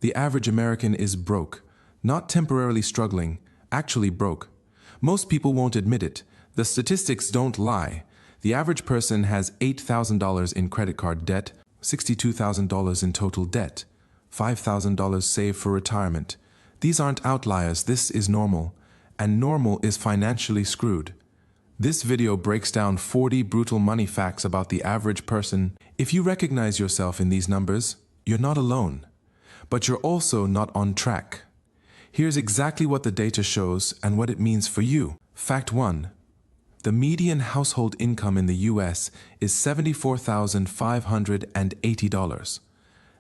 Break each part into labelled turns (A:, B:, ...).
A: The average American is broke, not temporarily struggling, actually broke. Most people won't admit it. The statistics don't lie. The average person has $8,000 in credit card debt, $62,000 in total debt, $5,000 saved for retirement. These aren't outliers, this is normal. And normal is financially screwed. This video breaks down 40 brutal money facts about the average person. If you recognize yourself in these numbers, you're not alone. But you're also not on track. Here's exactly what the data shows and what it means for you. Fact 1. The median household income in the US is $74,580.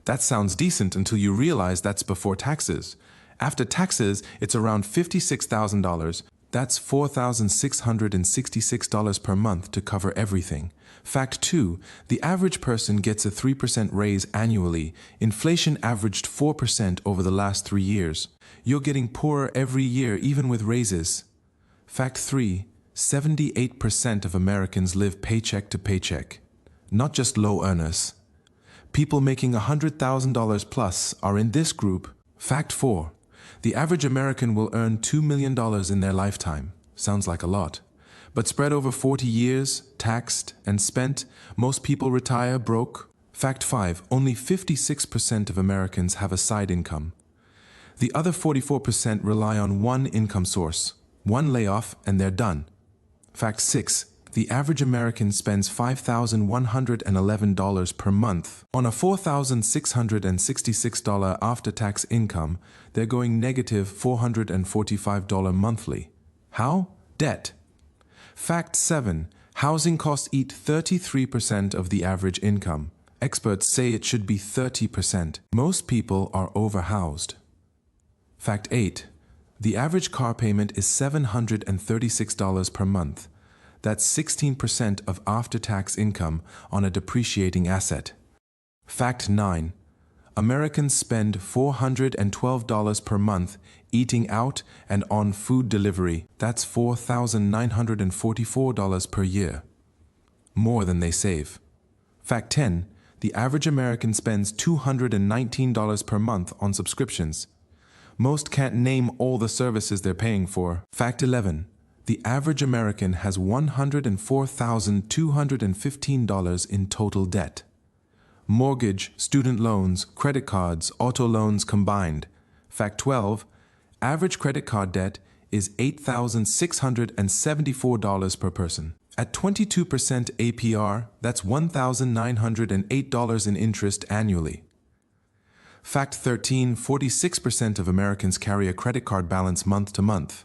A: That sounds decent until you realize that's before taxes. After taxes, it's around $56,000. That's $4,666 per month to cover everything. Fact 2. The average person gets a 3% raise annually. Inflation averaged 4% over the last 3 years. You're getting poorer every year, even with raises. Fact 3. 78% of Americans live paycheck to paycheck. Not just low earners. People making $100,000 plus are in this group. Fact 4. The average American will earn $2 million in their lifetime. Sounds like a lot. But spread over 40 years, taxed and spent, most people retire broke. Fact 5. Only 56% of Americans have a side income. The other 44% rely on one income source. One layoff and they're done. Fact 6. The average American spends $5,111 per month. On a $4,666 after-tax income, they're going negative $445 monthly. How? Debt. Fact 7. Housing costs eat 33% of the average income. Experts say it should be 30%. Most people are overhoused. Fact 8. The average car payment is $736 per month. That's 16% of after-tax income on a depreciating asset. Fact 9. Americans spend $412 per month eating out and on food delivery. That's $4,944 per year. More than they save. Fact 10. The average American spends $219 per month on subscriptions. Most can't name all the services they're paying for. Fact 11. The average American has $104,215 in total debt. Mortgage, student loans, credit cards, auto loans combined. Fact 12. Average credit card debt is $8,674 per person. At 22% APR, that's $1,908 in interest annually. Fact 13. 46% of Americans carry a credit card balance month to month.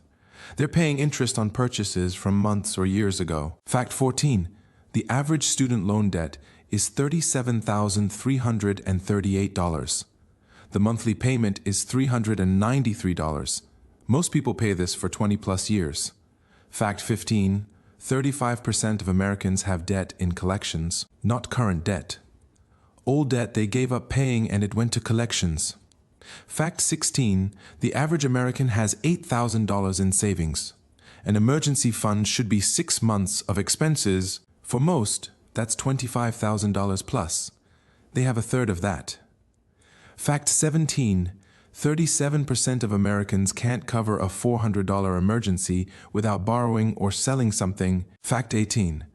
A: They're paying interest on purchases from months or years ago. Fact 14. The average student loan debt is $37,338. The monthly payment is $393. Most people pay this for 20 plus years. Fact 15. 35% of Americans have debt in collections, not current debt. Old debt they gave up paying and it went to collections. Fact 16. The average American has $8,000 in savings. An emergency fund should be 6 months of expenses. For most, that's $25,000 plus. They have a third of that. Fact 17. 37% of Americans can't cover a $400 emergency without borrowing or selling something. Fact 18.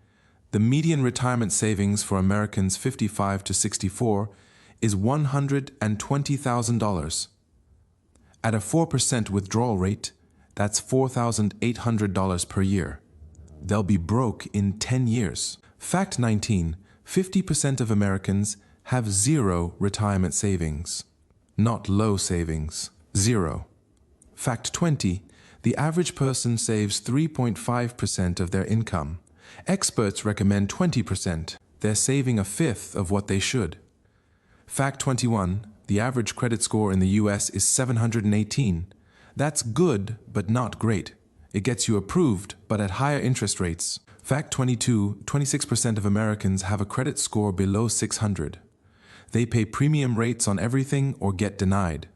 A: The median retirement savings for Americans 55 to 64 is $120,000. At a 4% withdrawal rate, that's $4,800 per year. They'll be broke in 10 years. Fact 19. 50% of Americans have zero retirement savings. Not low savings. Zero. Fact 20. The average person saves 3.5% of their income. Experts recommend 20%. They're saving a fifth of what they should. Fact 21. The average credit score in the US is 718. That's good, but not great. It gets you approved, but at higher interest rates. Fact 22. 26% of Americans have a credit score below 600. They pay premium rates on everything or get denied.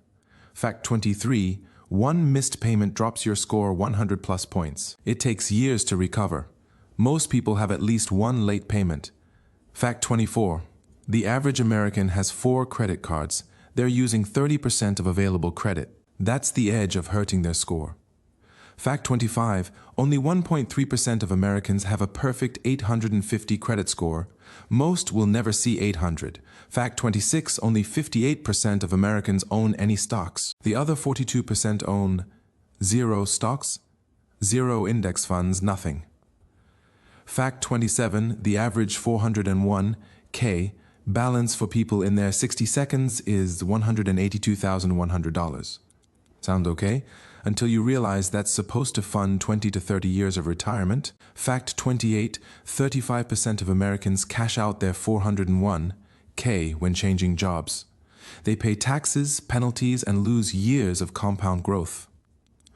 A: Fact 23. One missed payment drops your score 100 plus points. It takes years to recover. Most people have at least one late payment. Fact 24. The average American has 4 credit cards. They're using 30% of available credit. That's the edge of hurting their score. Fact 25, only 1.3% of Americans have a perfect 850 credit score. Most will never see 800. Fact 26, only 58% of Americans own any stocks. The other 42% own 0 stocks, 0 index funds, nothing. Fact 27, the average 401k balance for people in their 60 seconds is $182,100. Sound okay? Until you realize that's supposed to fund 20 to 30 years of retirement. Fact 28, 35% of Americans cash out their 401k when changing jobs. They pay taxes, penalties, and lose years of compound growth.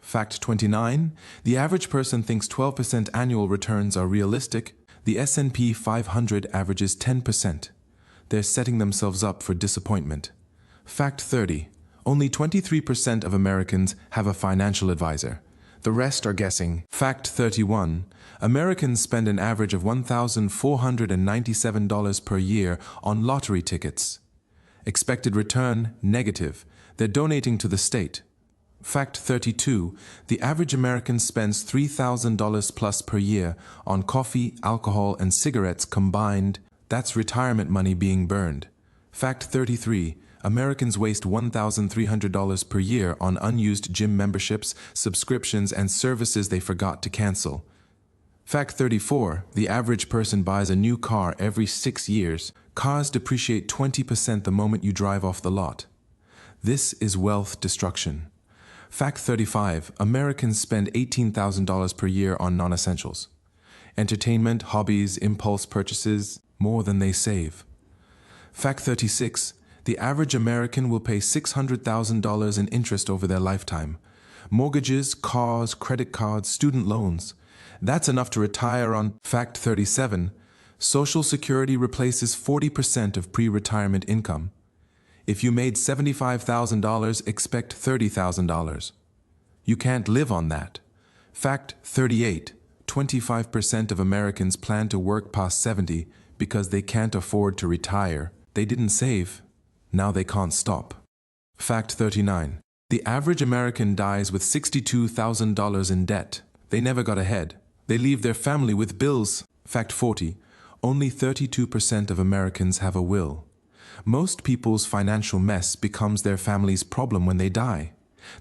A: Fact 29, the average person thinks 12% annual returns are realistic. The S&P 500 averages 10%. They're setting themselves up for disappointment. Fact 30, only 23% of Americans have a financial advisor. The rest are guessing. Fact 31, Americans spend an average of $1,497 per year on lottery tickets. Expected return, negative. They're donating to the state. Fact 32, the average American spends $3,000 plus per year on coffee, alcohol, and cigarettes combined. That's retirement money being burned. Fact 33, Americans waste $1,300 per year on unused gym memberships, subscriptions, and services they forgot to cancel. Fact 34, the average person buys a new car every 6 years. Cars depreciate 20% the moment you drive off the lot. This is wealth destruction. Fact 35, Americans spend $18,000 per year on non-essentials. Entertainment, hobbies, impulse purchases, more than they save. Fact 36, the average American will pay $600,000 in interest over their lifetime. Mortgages, cars, credit cards, student loans. That's enough to retire on. Fact 37, Social Security replaces 40% of pre-retirement income. If you made $75,000, expect $30,000. You can't live on that. Fact 38, 25% of Americans plan to work past 70 because they can't afford to retire. They didn't save. Now they can't stop. Fact 39. The average American dies with $62,000 in debt. They never got ahead. They leave their family with bills. Fact 40. Only 32% of Americans have a will. Most people's financial mess becomes their family's problem when they die.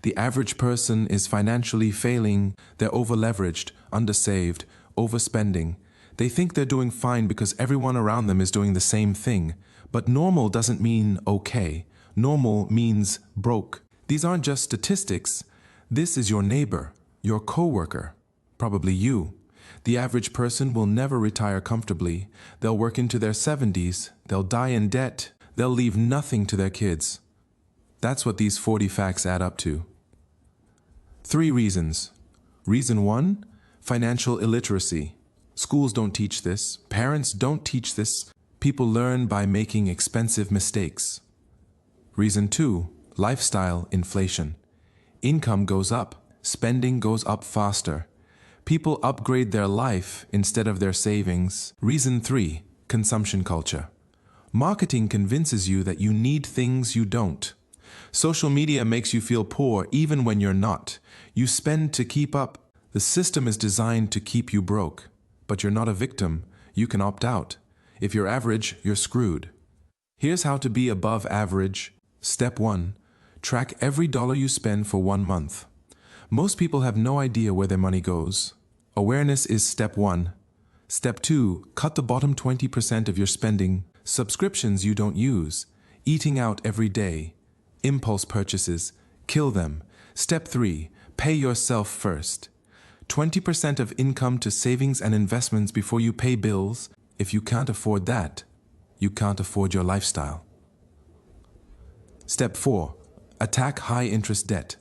A: The average person is financially failing. They're over-leveraged, undersaved, overspending. They think they're doing fine because everyone around them is doing the same thing. But normal doesn't mean okay. Normal means broke. These aren't just statistics. This is your neighbor, your coworker, probably you. The average person will never retire comfortably. They'll work into their 70s. They'll die in debt. They'll leave nothing to their kids. That's what these 40 facts add up to. 3 reasons. Reason 1, financial illiteracy. Schools don't teach this. Parents don't teach this. People learn by making expensive mistakes. Reason 2, lifestyle inflation. Income goes up, spending goes up faster. People upgrade their life instead of their savings. Reason 3, consumption culture. Marketing convinces you that you need things you don't. Social media makes you feel poor even when you're not. You spend to keep up. The system is designed to keep you broke. But you're not a victim. You can opt out. If you're average, you're screwed. Here's how to be above average. Step 1. Track every dollar you spend for 1 month. Most people have no idea where their money goes. Awareness is step 1. Step 2. Cut the bottom 20% of your spending. Subscriptions you don't use. Eating out every day. Impulse purchases. Kill them. Step 3. Pay yourself first. 20% of income to savings and investments before you pay bills. If you can't afford that, you can't afford your lifestyle. Step 4. Attack high-interest debt.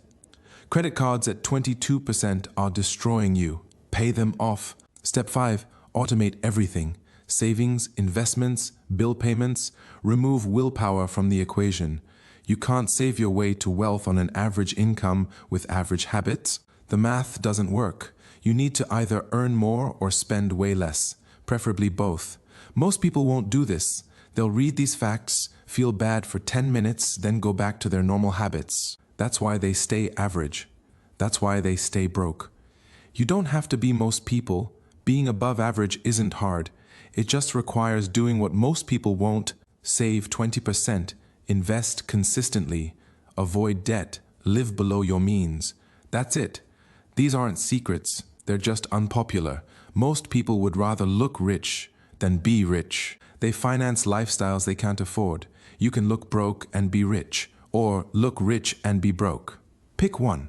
A: Credit cards at 22% are destroying you. Pay them off. Step 5. Automate everything. Savings, investments, bill payments. Remove willpower from the equation. You can't save your way to wealth on an average income with average habits. The math doesn't work. You need to either earn more or spend way less. Preferably both. Most people won't do this. They'll read these facts, feel bad for 10 minutes, then go back to their normal habits. That's why they stay average. That's why they stay broke. You don't have to be most people. Being above average isn't hard. It just requires doing what most people won't. Save 20%, invest consistently, avoid debt, live below your means. That's it. These aren't secrets. They're just unpopular. Most people would rather look rich than be rich. They finance lifestyles they can't afford. You can look broke and be rich, or look rich and be broke. Pick one.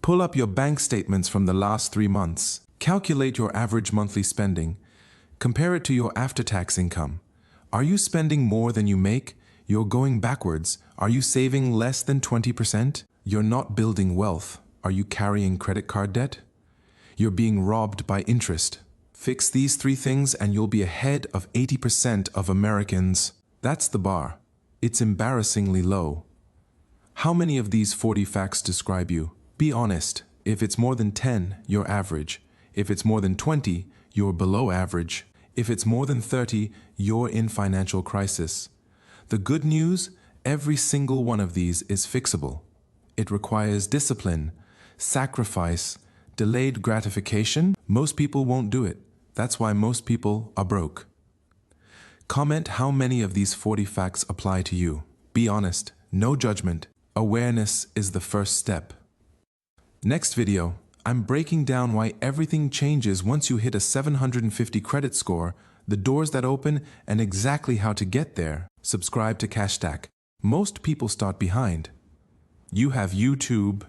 A: Pull up your bank statements from the last 3 months. Calculate your average monthly spending. Compare it to your after-tax income. Are you spending more than you make? You're going backwards. Are you saving less than 20%? You're not building wealth. Are you carrying credit card debt? You're being robbed by interest. Fix these 3 things and you'll be ahead of 80% of Americans. That's the bar. It's embarrassingly low. How many of these 40 facts describe you? Be honest. If it's more than 10, you're average. If it's more than 20, you're below average. If it's more than 30, you're in financial crisis. The good news, every single one of these is fixable. It requires discipline, sacrifice, delayed gratification. Most people won't do it. That's why most people are broke. Comment how many of these 40 facts apply to you. Be honest, no judgment. Awareness is the first step. Next video, I'm breaking down why everything changes once you hit a 750 credit score, the doors that open, and exactly how to get there. Subscribe to CashStack. Most people start behind. You have YouTube,